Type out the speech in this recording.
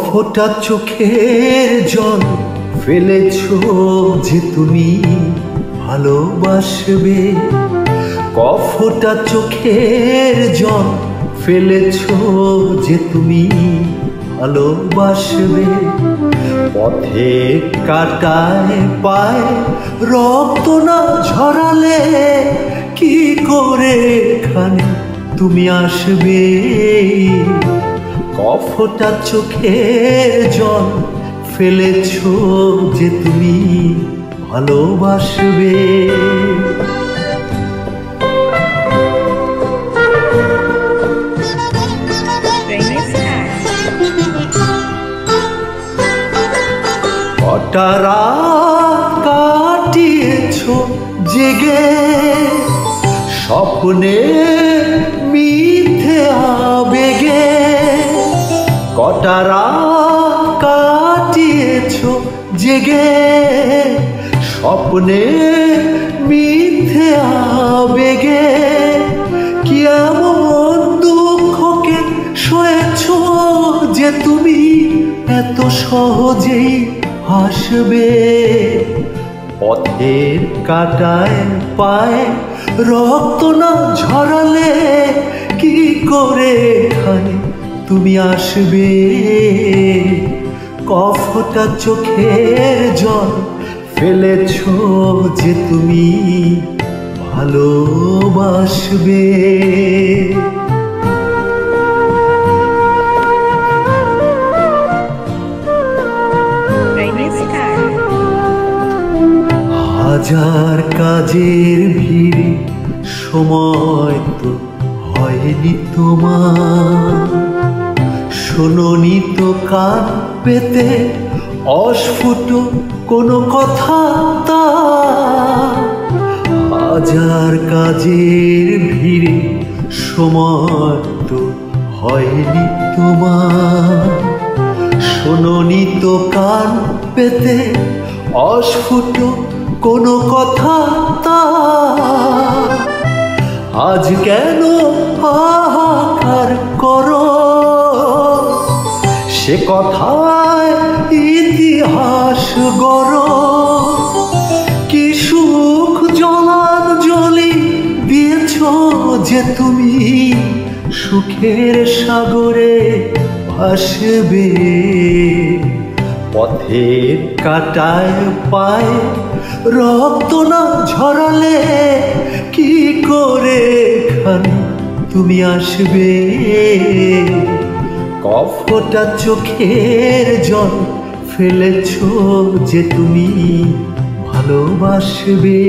ফোঁটা চোখের জল ফেলেছ যে তুমি ভালোবাসবে। ফোঁটা চোখের জল ফেলেছ যে তুমি ভালোবাসবে। পথে কাটায় পায় রক্ত না ঝরালে কি করে এখানে তুমি আসবে। ফোঁটা চোখের জল ফেলেছ যে তুমি ভালোবাসবে। কটা রাত কাটিয়েছ জেগে স্বপ্নে মিথ্যে আবেগে। কটা রাত কাটিয়েছ জেগে স্বপ্নে মিথ্যে আবেগে। কি এমন দুঃখকে সয়েছ যে তুমি এত সহজেই হাসবে। পথের কাটায় পায় রক্ত না ঝরালে কি করে এখানে তুমি আসবে। ফোঁটা চোখের জল ফেলেছ যে তুমি ভালোবাসবে। হাজার কাজের ভিড়ে সময় তো হয়নি তোমার। শোনোনি তো কান পেতে অস্ফুট কোনো কথা তার। হাজার কাজের ভিড়ে সময় তো হয়নি তোমার। শোনোনি তো কান পেতে অস্ফুট কোনো কথা তার। আজ কেন হাহাকার করো সে কথায় ইতিহাস গড়ো। কি সুখ জলাঞ্জলি দিয়েছ যে তুমি সুখের সাগরে ভাসবে। পথের কাটায় পায় রক্ত না ঝরালে কি করে এখানে তুমি আসবে। ফোঁটা চোখের জল ফেলেছ যে তুমি ভালোবাসবে।